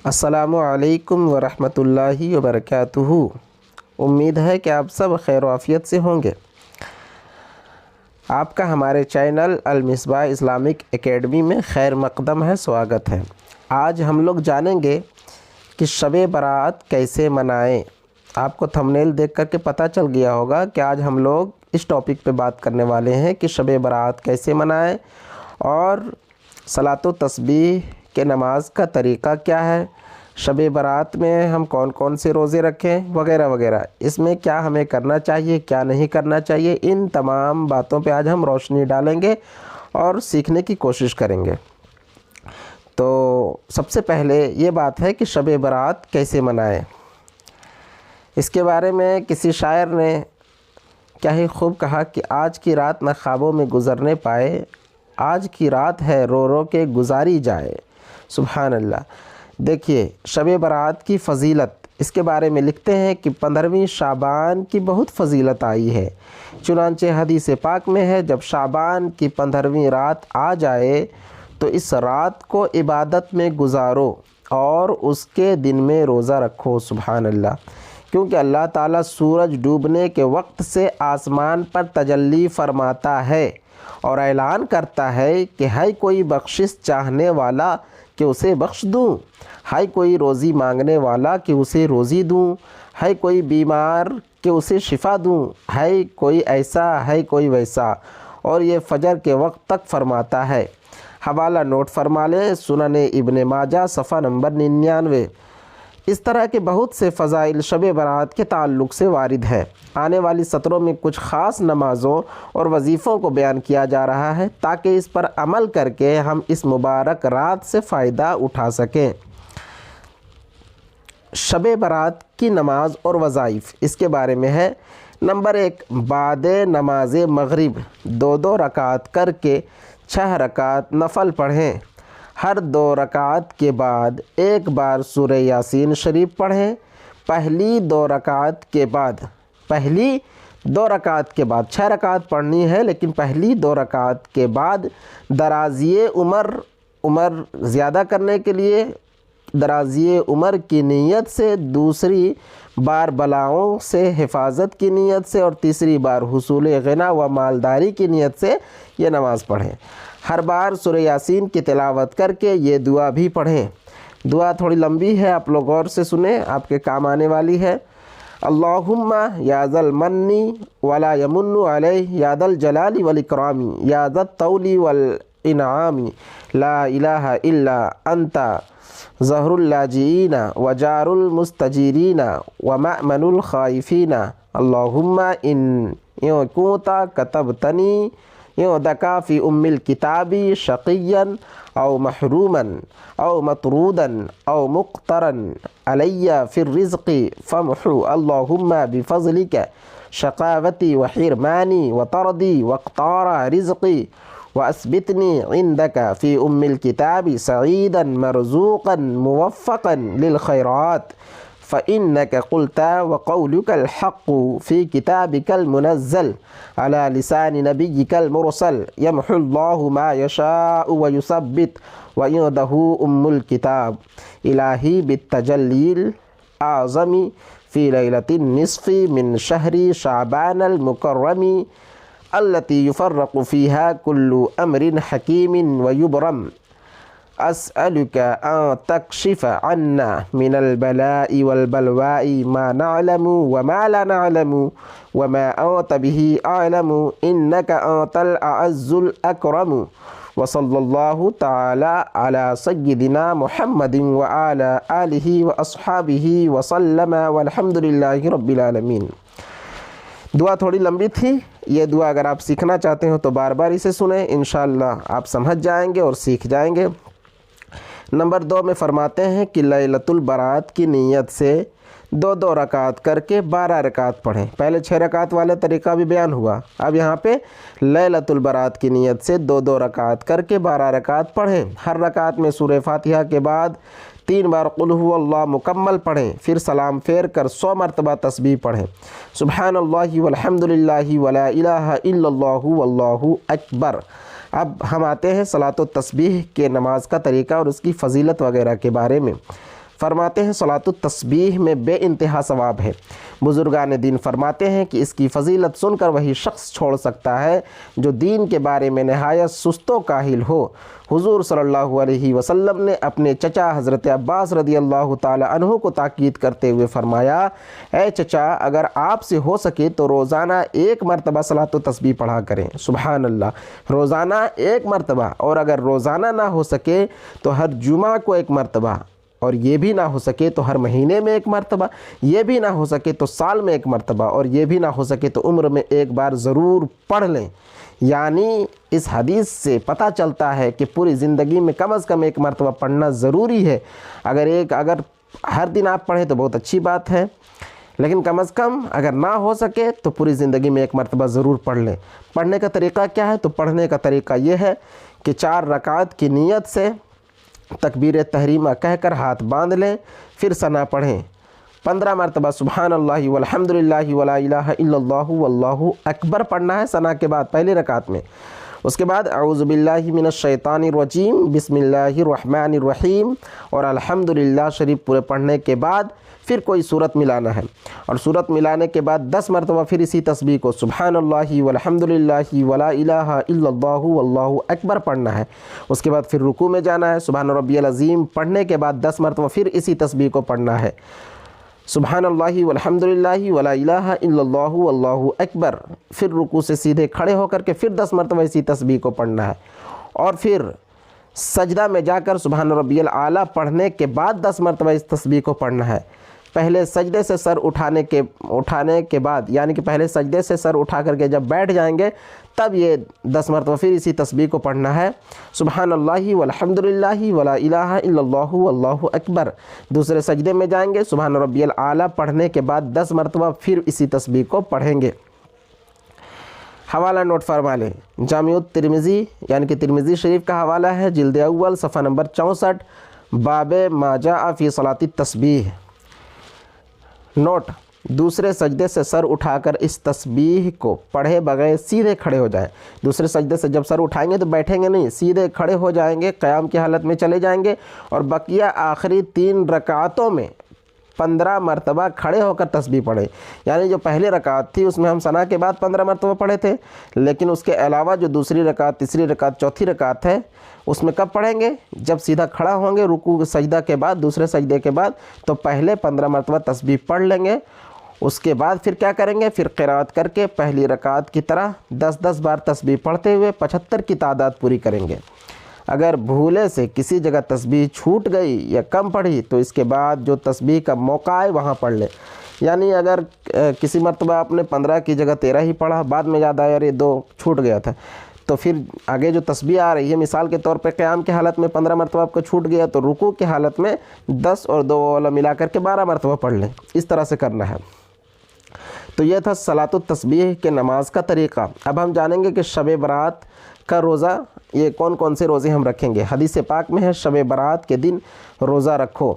السلام علیکم ورحمۃ اللہ وبرکاتہ۔ امید ہے کہ آپ سب خیر و عافیت سے ہوں گے۔ آپ کا ہمارے چینل المصباح اسلامک اکیڈمی میں خیر مقدم ہے، سواگت ہے۔ آج ہم لوگ جانیں گے کہ شب برات کیسے منائیں۔ آپ کو تھمبنیل دیکھ کر کے پتہ چل گیا ہوگا کہ آج ہم لوگ اس ٹاپک پہ بات کرنے والے ہیں کہ شب برات کیسے منائیں اور صلاۃ و تسبیح کے نماز کا طریقہ کیا ہے، شب برات میں ہم کون کون سے روزے رکھیں وغیرہ وغیرہ، اس میں کیا ہمیں کرنا چاہیے کیا نہیں کرنا چاہیے، ان تمام باتوں پہ آج ہم روشنی ڈالیں گے اور سیکھنے کی کوشش کریں گے۔ تو سب سے پہلے یہ بات ہے کہ شب برات کیسے منائیں۔ اس کے بارے میں کسی شاعر نے کیا ہی خوب کہا کہ آج کی رات نہ خوابوں میں گزرنے پائے، آج کی رات ہے رو رو کے گزاری جائے۔ سبحان اللہ۔ دیکھیے شب برات کی فضیلت، اس کے بارے میں لکھتے ہیں کہ 15ویں شعبان کی بہت فضیلت آئی ہے، چنانچہ حدیث پاک میں ہے جب شعبان کی 15ویں رات آ جائے تو اس رات کو عبادت میں گزارو اور اس کے دن میں روزہ رکھو۔ سبحان اللہ۔ کیونکہ اللہ تعالیٰ سورج ڈوبنے کے وقت سے آسمان پر تجلی فرماتا ہے اور اعلان کرتا ہے کہ ہے کوئی بخشش چاہنے والا کہ اسے بخش دوں، ہے کوئی روزی مانگنے والا کہ اسے روزی دوں، ہے کوئی بیمار کہ اسے شفا دوں، ہے کوئی ایسا ہے کوئی ویسا، اور یہ فجر کے وقت تک فرماتا ہے۔ حوالہ نوٹ فرما لیں، سنن ابن ماجہ صفحہ نمبر 99۔ اس طرح کے بہت سے فضائل شب برات کے تعلق سے وارد ہیں۔ آنے والی سطروں میں کچھ خاص نمازوں اور وظیفوں کو بیان کیا جا رہا ہے تاکہ اس پر عمل کر کے ہم اس مبارک رات سے فائدہ اٹھا سکیں۔ شب برات کی نماز اور وظائف، اس کے بارے میں ہے۔ نمبر 1، بعد نماز مغرب 2 رکعت کر کے 6 رکعت نفل پڑھیں۔ ہر 2 رکعت کے بعد ایک بار سورہ یاسین شریف پڑھیں۔ پہلی 2 رکعت کے بعد 6 رکعت پڑھنی ہے، لیکن پہلی 2 رکعت کے بعد درازی عمر زیادہ کرنے کے لیے درازی عمر کی نیت سے، دوسری بار بلاؤں سے حفاظت کی نیت سے، اور تیسری بار حصول غنا و مالداری کی نیت سے یہ نماز پڑھیں۔ ہر بار سورہ یاسین کی تلاوت کر کے یہ دعا بھی پڑھیں۔ دعا تھوڑی لمبی ہے، آپ لوگ غور سے سنیں، آپ کے کام آنے والی ہے۔ اللہم یا ذا المن ولا یمن علیہ یا ذا الجلال والاکرام یا ذا الطول والانعام لا الہ الا انت ظہر اللاجئین وجار المستجیرین ومأمن الخائفین اللہم ان یوں کنتا کتبتنی یوں دکا فی الکتاب شقیا او محروما او مطرودا او مقترا علی فی الرزق فامحو اللہم بفضلک شقاوتی وحرمانی وطردی واقطار رزقی وأثبتني عندك في الكتاب سعيدا مرزوقا موفقا للخيرات فإنك قلت وقولك الحق في كتابك المنزل على لسان نبيك المرسل يمحو الله ما يشاء ويثبت وعنده الكتاب إلهي بالتجلي الأعظم في ليلة النصف من شهر شعبان المكرم التي يفرق فيها كل أمر حكيم ويبرم أسألك أن تكشف عنا من البلاء والبلواء ما نعلم وما لا نعلم وما أنت به أعلم إنك أنت الأعز الأكرم وصلى الله تعالى على سيدنا محمد وعلى آله وأصحابه وسلم والحمد لله رب العالمين۔ دعا تھوڑی لمبی تھی، یہ دعا اگر آپ سیکھنا چاہتے ہو تو بار بار اسے سنیں، انشاءاللہ آپ سمجھ جائیں گے اور سیکھ جائیں گے۔ نمبر 2 میں فرماتے ہیں کہ لیلۃ البرات کی نیت سے 2 رکعت کر کے 12 رکعت پڑھیں۔ پہلے 6 رکعت والے طریقہ بھی بیان ہوا، اب یہاں پہ لیلۃ البرات کی نیت سے 2 رکعت کر کے 12 رکعت پڑھیں۔ ہر رکعت میں سورہ فاتحہ کے بعد 3 بار قل هو اللہ مکمل پڑھیں، پھر سلام پھیر کر 100 مرتبہ تسبیح پڑھیں، سبحان اللہ والحمد للہ ولا الہ الا اللہ واللہ اکبر۔ اب ہم آتے ہیں صلاۃ و تسبیح کے نماز کا طریقہ اور اس کی فضیلت وغیرہ کے بارے میں۔ فرماتے ہیں صلاۃ التسبیح میں بے انتہا ثواب ہے۔ بزرگان دین فرماتے ہیں کہ اس کی فضیلت سن کر وہی شخص چھوڑ سکتا ہے جو دین کے بارے میں نہایت سست و کاہل ہو۔ حضور صلی اللہ علیہ وسلم نے اپنے چچا حضرت عباس رضی اللہ تعالی عنہ کو تاکید کرتے ہوئے فرمایا، اے چچا، اگر آپ سے ہو سکے تو روزانہ 1 مرتبہ صلاۃ و تسبیح پڑھا کریں۔ سبحان اللہ، روزانہ 1 مرتبہ، اور اگر روزانہ نہ ہو سکے تو ہر جمعہ کو 1 مرتبہ، اور یہ بھی نہ ہو سکے تو ہر مہینے میں 1 مرتبہ، یہ بھی نہ ہو سکے تو سال میں 1 مرتبہ، اور یہ بھی نہ ہو سکے تو عمر میں 1 بار ضرور پڑھ لیں۔ یعنی اس حدیث سے پتہ چلتا ہے کہ پوری زندگی میں کم از کم 1 مرتبہ پڑھنا ضروری ہے۔ اگر ہر دن آپ پڑھیں تو بہت اچھی بات ہے، لیکن کم از کم اگر نہ ہو سکے تو پوری زندگی میں 1 مرتبہ ضرور پڑھ لیں۔ پڑھنے کا طریقہ کیا ہے؟ تو پڑھنے کا طریقہ یہ ہے کہ 4 رکعت کی نیت سے تکبیر تحریمہ کہہ کر ہاتھ باندھ لیں، پھر ثنا پڑھیں۔ 15 مرتبہ سبحان اللہ والحمد للہ ولا الہ الا اللہ واللہ اکبر پڑھنا ہے ثنا کے بعد پہلی رکعت میں۔ اس کے بعد اعوذ باللہ من الشیطان الرجیم، بسم اللہ الرحمن الرحیم اور الحمد للہ شریف پورے پڑھنے کے بعد پھر کوئی صورت ملانا ہے، اور صورت ملانے کے بعد 10 مرتبہ پھر اسی تسبیح کو سبحان اللہ والحمد للہ ولا الہ الا اللہ واللہ اکبر پڑھنا ہے۔ اس کے بعد پھر رکوع میں جانا ہے، سبحان ربی العظیم پڑھنے کے بعد 10 مرتبہ پھر اسی تسبیح کو پڑھنا ہے، سبحان اللہ والحمد للہ ولا الہ الا اللہ واللہ اکبر۔ پھر رکوع سے سیدھے کھڑے ہو کر کے پھر 10 مرتبہ اسی تسبیح کو پڑھنا ہے، اور پھر سجدہ میں جا کر سبحان ربی الاعلیٰ پڑھنے کے بعد 10 مرتبہ اس تسبیح کو پڑھنا ہے۔ پہلے سجدے سے سر اٹھانے کے بعد، یعنی کہ پہلے سجدے سے سر اٹھا کر کے جب بیٹھ جائیں گے تب یہ 10 مرتبہ پھر اسی تسبیح کو پڑھنا ہے، سبحان اللہ والحمد للہ ولا الہ الا اللہ واللہ اکبر۔ دوسرے سجدے میں جائیں گے، سبحان ربی الاعلیٰ پڑھنے کے بعد 10 مرتبہ پھر اسی تسبیح کو پڑھیں گے۔ حوالہ نوٹ فرما لیں، جامع الترمذی یعنی کہ ترمذی شریف کا حوالہ ہے، جلد اول صفحہ نمبر 64، باب ما جاء فی صلاۃ التسبیح۔ نوٹ: دوسرے سجدے سے سر اٹھا کر اس تسبیح کو پڑھے بغیر سیدھے کھڑے ہو جائیں۔ دوسرے سجدے سے جب سر اٹھائیں گے تو بیٹھیں گے نہیں، سیدھے کھڑے ہو جائیں گے، قیام کی حالت میں چلے جائیں گے، اور بقیہ آخری 3 رکعتوں میں 15 مرتبہ کھڑے ہو کر تسبیح پڑھیں۔ یعنی جو پہلی رکعت تھی اس میں ہم ثنا کے بعد 15 مرتبہ پڑھے تھے، لیکن اس کے علاوہ جو دوسری رکعت، تیسری رکعت، چوتھی رکعت ہے اس میں کب پڑھیں گے؟ جب سیدھا کھڑا ہوں گے رکوع سجدہ کے بعد، دوسرے سجدے کے بعد، تو پہلے 15 مرتبہ تسبیح پڑھ لیں گے۔ اس کے بعد پھر کیا کریں گے؟ پھر قرات کر کے پہلی رکعت کی طرح 10 بار تسبیح پڑھتے ہوئے 75 کی تعداد پوری کریں گے۔ اگر بھولے سے کسی جگہ تسبیح چھوٹ گئی یا کم پڑھی تو اس کے بعد جو تسبیح کا موقع ہے وہاں پڑھ لیں۔ یعنی اگر کسی مرتبہ آپ نے 15 کی جگہ 13 ہی پڑھا، بعد میں یاد آیا یہ 2 چھوٹ گیا تھا، تو پھر آگے جو تسبیح آ رہی ہے، مثال کے طور پہ قیام کی حالت میں 15 مرتبہ آپ کو چھوٹ گیا تو رکوع کی حالت میں 10 اور 2 والا ملا کر کے 12 مرتبہ پڑھ لیں۔ اس طرح سے کرنا ہے۔ تو یہ تھا صلاۃ التسبیح کے نماز کا طریقہ۔ اب ہم جانیں گے کہ شب برات کا روزہ، یہ کون کون سے روزے ہم رکھیں گے۔ حدیث پاک میں ہے شب برات کے دن روزہ رکھو۔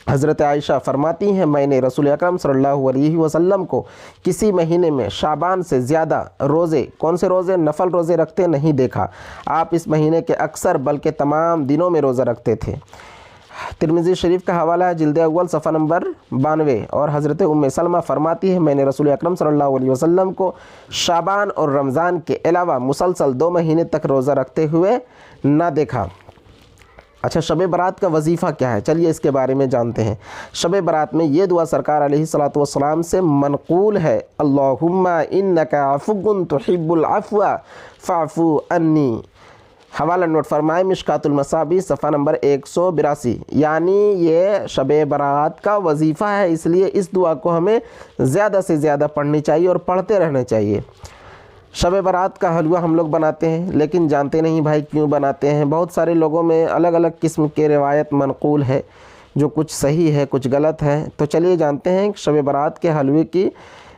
حضرت عائشہ فرماتی ہیں، میں نے رسول اکرم صلی اللہ علیہ وسلم کو کسی مہینے میں شعبان سے زیادہ روزے، کون سے روزے؟ نفل روزے رکھتے نہیں دیکھا۔ آپ اس مہینے کے اکثر بلکہ تمام دنوں میں روزہ رکھتے تھے۔ ترمذی شریف کا حوالہ ہے، جلد اول صفحہ نمبر 92، اور حضرت ام سلمہ فرماتی ہے، میں نے رسول اکرم صلی اللہ علیہ وسلم کو شعبان اور رمضان کے علاوہ مسلسل 2 مہینے تک روزہ رکھتے ہوئے نہ دیکھا۔ اچھا، شب برات کا وظیفہ کیا ہے؟ چلیے اس کے بارے میں جانتے ہیں۔ شب برات میں یہ دعا سرکار علیہ الصلوۃ والسلام سے منقول ہے، اللہم انک عفو تحب العفو فاعف عنی۔ حوالہ نوٹ فرمائے، مشکات المصابیح صفحہ نمبر 182۔ یعنی یہ شب برات کا وظیفہ ہے، اس لیے اس دعا کو ہمیں زیادہ سے زیادہ پڑھنی چاہیے اور پڑھتے رہنا چاہیے۔ شب برات کا حلوہ ہم لوگ بناتے ہیں، لیکن جانتے نہیں بھائی کیوں بناتے ہیں۔ بہت سارے لوگوں میں الگ الگ قسم کے روایت منقول ہے، جو کچھ صحیح ہے کچھ غلط ہے۔ تو چلیے جانتے ہیں شب برات کے حلوے کی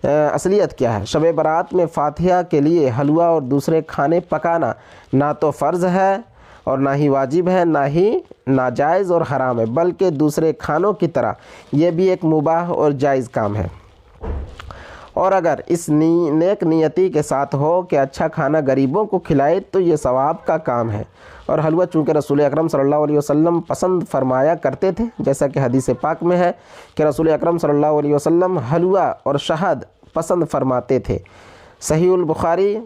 اصلیت کیا ہے۔ شب برات میں فاتحہ کے لیے حلوہ اور دوسرے کھانے پکانا نہ تو فرض ہے اور نہ ہی واجب ہے، نہ ہی ناجائز اور حرام ہے، بلکہ دوسرے کھانوں کی طرح یہ بھی ایک مباح اور جائز کام ہے۔ اور اگر اس نیک نیتی کے ساتھ ہو کہ اچھا کھانا غریبوں کو کھلائے تو یہ ثواب کا کام ہے۔ اور حلوہ چونکہ رسول اکرم صلی اللہ علیہ وسلم پسند فرمایا کرتے تھے، جیسا کہ حدیث پاک میں ہے کہ رسول اکرم صلی اللہ علیہ وسلم حلوہ اور شہد پسند فرماتے تھے۔ صحیح البخاری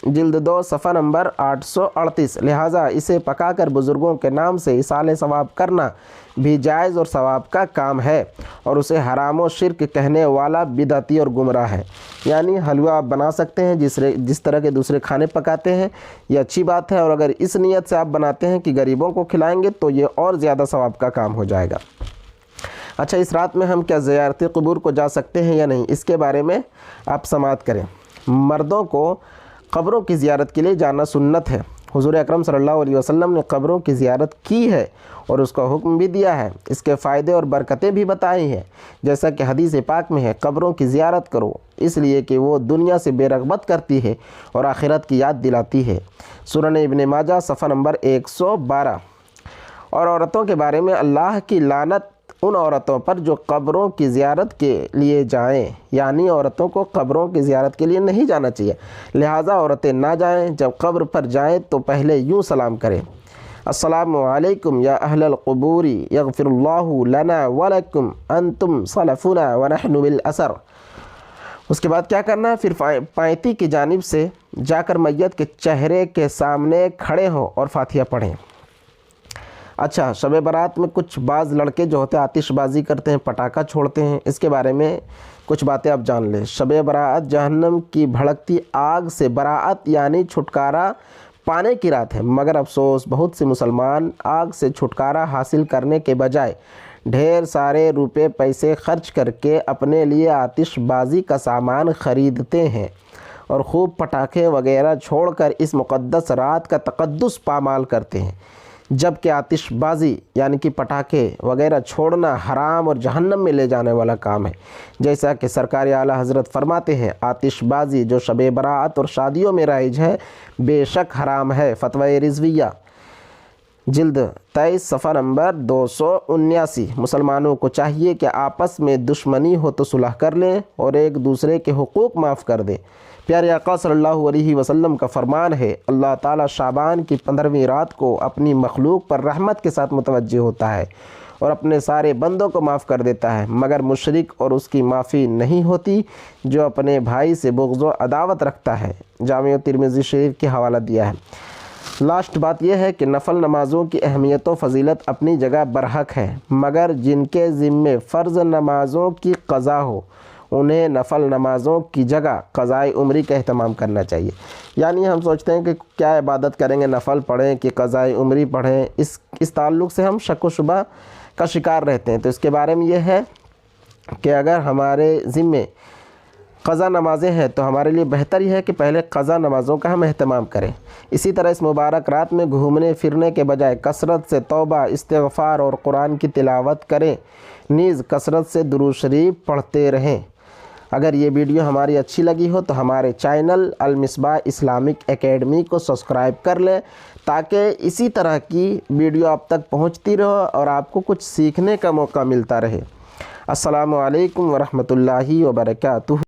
جلد 2 صفحہ نمبر 838۔ لہٰذا اسے پکا کر بزرگوں کے نام سے اصالِ ثواب کرنا بھی جائز اور ثواب کا کام ہے، اور اسے حرام و شرک کہنے والا بدعتی اور گمراہ ہے۔ یعنی حلوہ آپ بنا سکتے ہیں جس طرح کے دوسرے کھانے پکاتے ہیں، یہ اچھی بات ہے، اور اگر اس نیت سے آپ بناتے ہیں کہ غریبوں کو کھلائیں گے تو یہ اور زیادہ ثواب کا کام ہو جائے گا۔ اچھا، اس رات میں ہم کیا زیارت قبور کو جا سکتے ہیں یا نہیں، اس کے بارے میں آپ سماعت کریں۔ مردوں کو قبروں کی زیارت کے لیے جانا سنت ہے۔ حضور اکرم صلی اللہ علیہ وسلم نے قبروں کی زیارت کی ہے اور اس کا حکم بھی دیا ہے، اس کے فائدے اور برکتیں بھی بتائی ہیں، جیسا کہ حدیث پاک میں ہے قبروں کی زیارت کرو اس لیے کہ وہ دنیا سے بے رغبت کرتی ہے اور آخرت کی یاد دلاتی ہے۔ سنن ابن ماجہ صفحہ نمبر 112۔ اور عورتوں کے بارے میں اللہ کی لعنت ان عورتوں پر جو قبروں کی زیارت کے لیے جائیں، یعنی عورتوں کو قبروں کی زیارت کے لیے نہیں جانا چاہیے، لہٰذا عورتیں نہ جائیں، جب قبر پر جائیں تو پہلے یوں سلام کریں: السلام علیکم یا اہل القبور یغفر اللہ لنا ولکم انتم سلفنا ونحن بالاثر۔ اس کے بعد کیا کرنا ہے؟ پھر پائتی کی جانب سے جا کر میت کے چہرے کے سامنے کھڑے ہوں اور فاتحہ پڑھیں۔ اچھا، شب برات میں کچھ بعض لڑکے جو ہوتے ہیں آتش بازی کرتے ہیں، پٹاخہ چھوڑتے ہیں، اس کے بارے میں کچھ باتیں آپ جان لیں۔ شب برات جہنم کی بھڑکتی آگ سے براعت یعنی چھٹکارا پانے کی رات ہے، مگر افسوس بہت سے مسلمان آگ سے چھٹکارا حاصل کرنے کے بجائے ڈھیر سارے روپے پیسے خرچ کر کے اپنے لیے آتش بازی کا سامان خریدتے ہیں اور خوب پٹاخے وغیرہ چھوڑ کر اس مقدس رات کا تقدس پامال کرتے ہیں، جبکہ آتش بازی یعنی کہ پٹاخے وغیرہ چھوڑنا حرام اور جہنم میں لے جانے والا کام ہے، جیسا کہ سرکار اعلیٰ حضرت فرماتے ہیں آتش بازی جو شب برات اور شادیوں میں رائج ہے بے شک حرام ہے۔ فتوی رضویہ جلد 23 صفحہ نمبر 279۔ مسلمانوں کو چاہیے کہ آپس میں دشمنی ہو تو صلح کر لیں اور ایک دوسرے کے حقوق معاف کر دیں۔ پیارے آقا صلی اللہ علیہ وسلم کا فرمان ہے اللہ تعالیٰ شعبان کی 15ویں رات کو اپنی مخلوق پر رحمت کے ساتھ متوجہ ہوتا ہے اور اپنے سارے بندوں کو معاف کر دیتا ہے، مگر مشرک اور اس کی معافی نہیں ہوتی جو اپنے بھائی سے بغض و عداوت رکھتا ہے۔ جامع ترمذی شریف کے حوالہ دیا ہے۔ لاسٹ بات یہ ہے کہ نفل نمازوں کی اہمیت و فضیلت اپنی جگہ برحق ہے، مگر جن کے ذمے فرض نمازوں کی قضا ہو انہیں نفل نمازوں کی جگہ قضائے عمری کا اہتمام کرنا چاہیے۔ یعنی ہم سوچتے ہیں کہ کیا عبادت کریں گے، نفل پڑھیں کہ قضائے عمری پڑھیں، اس تعلق سے ہم شک و شبہ کا شکار رہتے ہیں۔ تو اس کے بارے میں یہ ہے کہ اگر ہمارے ذمے قضا نمازیں ہیں تو ہمارے لیے بہتر یہ ہے کہ پہلے قضا نمازوں کا ہم اہتمام کریں۔ اسی طرح اس مبارک رات میں گھومنے پھرنے کے بجائے کثرت سے توبہ، استغفار اور قرآن کی تلاوت کریں، نیز کثرت سے درود شریف پڑھتے رہیں۔ اگر یہ ویڈیو ہماری اچھی لگی ہو تو ہمارے چینل المصباح اسلامک اکیڈمی کو سبسکرائب کر لیں تاکہ اسی طرح کی ویڈیو آپ تک پہنچتی رہو اور آپ کو کچھ سیکھنے کا موقع ملتا رہے۔ السلام علیکم ورحمۃ اللہ وبرکاتہ۔